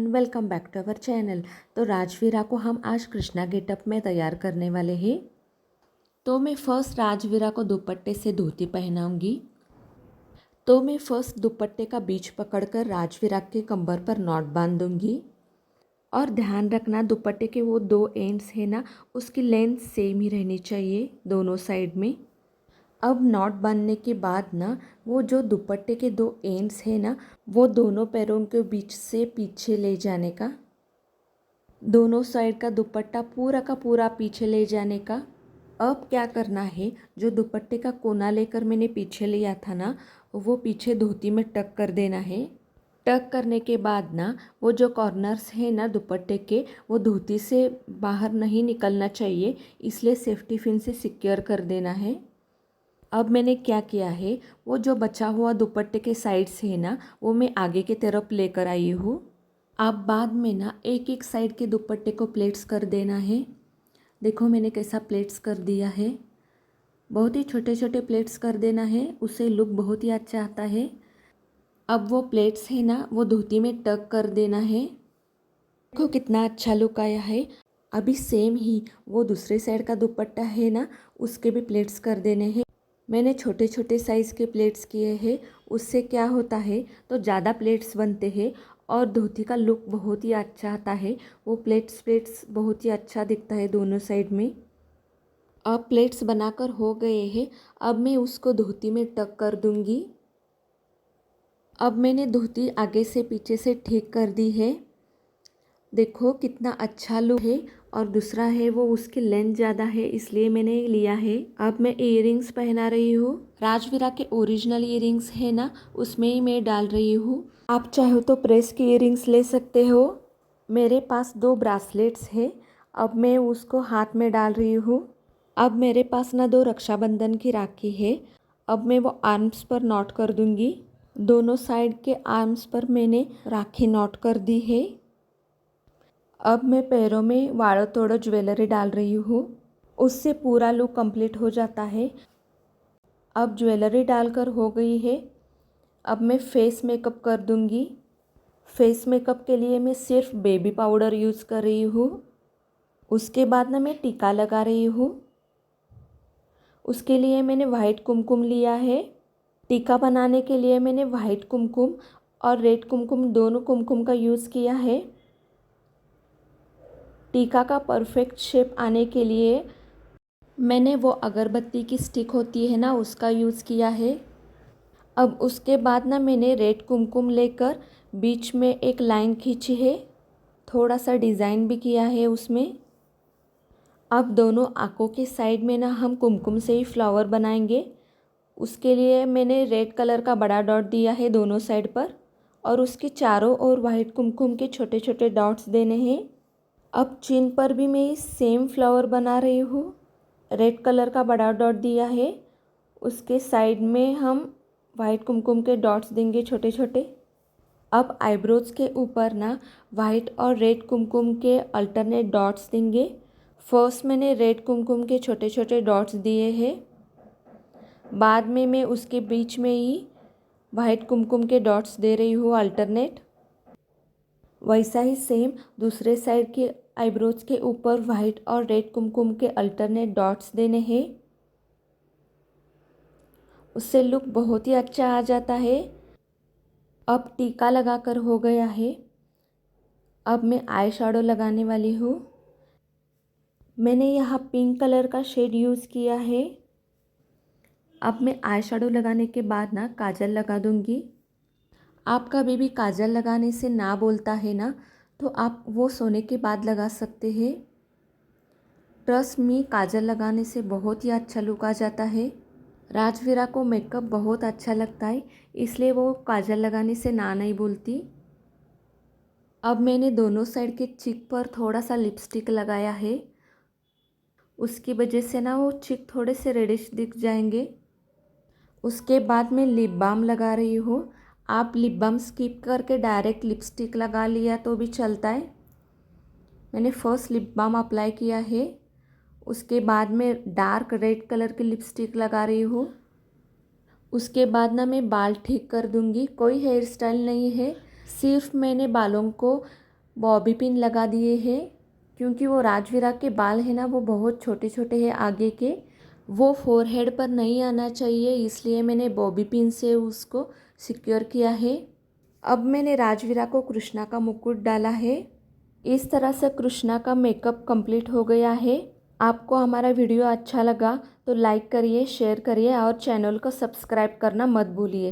Everyone, welcome back to our channel. तो राजवीरा को हम आज कृष्णा गेटअप में तैयार करने वाले हैं। तो मैं फ़र्स्ट राजवीरा को दुपट्टे से धोती पहनाऊंगी। तो मैं फ़र्स्ट दुपट्टे का बीच पकड़कर राजवीरा के कंबर पर नॉट बांध दूंगी। और ध्यान रखना, दुपट्टे के वो दो एंड्स है ना, उसकी लेंथ सेम ही रहनी चाहिए दोनों साइड में। अब नॉट बांधने के बाद ना, वो जो दुपट्टे के दो एंड्स है ना, वो दोनों पैरों के बीच से पीछे ले जाने का, दोनों साइड का दुपट्टा पूरा का पूरा पीछे ले जाने का। अब क्या करना है, जो दुपट्टे का कोना लेकर मैंने पीछे लिया था ना, वो पीछे धोती में टक कर देना है। टक करने के बाद ना, वो जो कॉर्नर्स है ना दुपट्टे के, वो धोती से बाहर नहीं निकलना चाहिए, इसलिए सेफ्टी पिन से सिक्योर कर देना है। अब मैंने क्या किया है, वो जो बचा हुआ दुपट्टे के साइड्स है ना, वो मैं आगे की तरफ लेकर आई हूँ। अब बाद में ना एक एक साइड के दुपट्टे को प्लेट्स कर देना है। देखो मैंने कैसा प्लेट्स कर दिया है। बहुत ही छोटे छोटे प्लेट्स कर देना है, उससे लुक बहुत ही अच्छा आता है। अब वो प्लेट्स है ना, वो धोती में टक कर देना है। देखो कितना अच्छा लुक आया है। अभी सेम ही वो दूसरे साइड का दुपट्टा है ना, उसके भी प्लेट्स कर देने हैं। मैंने छोटे छोटे साइज़ के प्लेट्स किए हैं। उससे क्या होता है, तो ज़्यादा प्लेट्स बनते हैं और धोती का लुक बहुत ही अच्छा आता है। वो प्लेट्स बहुत ही अच्छा दिखता है दोनों साइड में। अब प्लेट्स बनाकर हो गए हैं। अब मैं उसको धोती में टक कर दूंगी। अब मैंने धोती आगे से पीछे से ठीक कर दी है। देखो कितना अच्छा लुक है। और दूसरा है, वो उसकी लेंथ ज़्यादा है इसलिए मैंने लिया है। अब मैं इयररिंग्स पहना रही हूँ। राजवीरा के ओरिजिनल इयररिंग्स है ना, उसमें ही मैं डाल रही हूँ। आप चाहो तो प्रेस के इयररिंग्स ले सकते हो। मेरे पास दो ब्रासलेट्स है। अब मैं उसको हाथ में डाल रही हूँ। अब मेरे पास ना दो रक्षाबंधन की राखी है। अब मैं वो आर्म्स पर नॉट कर दूँगी। दोनों साइड के आर्म्स पर मैंने राखी नॉट कर दी है। अब मैं पैरों में वाड़ो तोड़ो ज्वेलरी डाल रही हूँ, उससे पूरा लुक कंप्लीट हो जाता है। अब ज्वेलरी डालकर हो गई है। अब मैं फेस मेकअप कर दूँगी। फेस मेकअप के लिए मैं सिर्फ बेबी पाउडर यूज़ कर रही हूँ। उसके बाद ना मैं टीका लगा रही हूँ। उसके लिए मैंने वाइट कुमकुम लिया है। टीका बनाने के लिए मैंने वाइट कुमकुम और रेड कुमकुम, दोनों कुमकुम का यूज़ किया है। टीका का परफेक्ट शेप आने के लिए मैंने वो अगरबत्ती की स्टिक होती है ना, उसका यूज़ किया है। अब उसके बाद ना मैंने रेड कुमकुम लेकर बीच में एक लाइन खींची है, थोड़ा सा डिज़ाइन भी किया है उसमें। अब दोनों आँखों के साइड में ना हम कुमकुम से ही फ्लावर बनाएंगे। उसके लिए मैंने रेड कलर का बड़ा डॉट दिया है दोनों साइड पर, और उसके चारों ओर वाइट कुमकुम के छोटे छोटे डॉट्स देने हैं। अब चिन पर भी मैं सेम फ्लावर बना रही हूँ। रेड कलर का बड़ा डॉट दिया है, उसके साइड में हम वाइट कुमकुम के डॉट्स देंगे छोटे छोटे। अब आईब्रोज के ऊपर ना वाइट और रेड कुमकुम के अल्टरनेट डॉट्स देंगे। फर्स्ट मैंने रेड कुमकुम के छोटे छोटे डॉट्स दिए हैं, बाद में मैं उसके बीच में ही वाइट कुमकुम के डॉट्स दे रही हूँ अल्टरनेट। वैसा ही सेम दूसरे साइड के आईब्रोज के ऊपर वाइट और रेड कुमकुम के अल्टरनेट डॉट्स देने हैं। उससे लुक बहुत ही अच्छा आ जाता है। अब टीका लगाकर हो गया है। अब मैं आई शैडो लगाने वाली हूँ। मैंने यहाँ पिंक कलर का शेड यूज़ किया है। अब मैं आई शैडो लगाने के बाद ना काजल लगा दूँगी। आप कभी भी काजल लगाने से ना बोलता है ना, तो आप वो सोने के बाद लगा सकते हैं। ट्रस्ट मी, काजल लगाने से बहुत ही अच्छा लुक आ जाता है। राजवीरा को मेकअप बहुत अच्छा लगता है, इसलिए वो काजल लगाने से ना नहीं बोलती। अब मैंने दोनों साइड के चिक पर थोड़ा सा लिपस्टिक लगाया है, उसकी वजह से ना वो चिक थोड़े से रेडिश दिख जाएंगे। उसके बाद मैं लिप बाम लगा रही हूँ। आप लिप बाम स्किप करके डायरेक्ट लिपस्टिक लगा लिया तो भी चलता है। मैंने फर्स्ट लिप बाम अप्लाई किया है, उसके बाद मैं डार्क रेड कलर की लिपस्टिक लगा रही हूँ। उसके बाद ना मैं बाल ठीक कर दूँगी। कोई हेयर स्टाइल नहीं है, सिर्फ मैंने बालों को बॉबी पिन लगा दिए हैं। क्योंकि वो राजवीरा के बाल है ना वो बहुत छोटे छोटे हैं आगे के, वो फोरहेड पर नहीं आना चाहिए, इसलिए मैंने बॉबी पिन से उसको सिक्योर किया है। अब मैंने राजवीरा को कृष्णा का मुकुट डाला है। इस तरह से कृष्णा का मेकअप कंप्लीट हो गया है। आपको हमारा वीडियो अच्छा लगा तो लाइक करिए, शेयर करिए और चैनल को सब्सक्राइब करना मत भूलिए।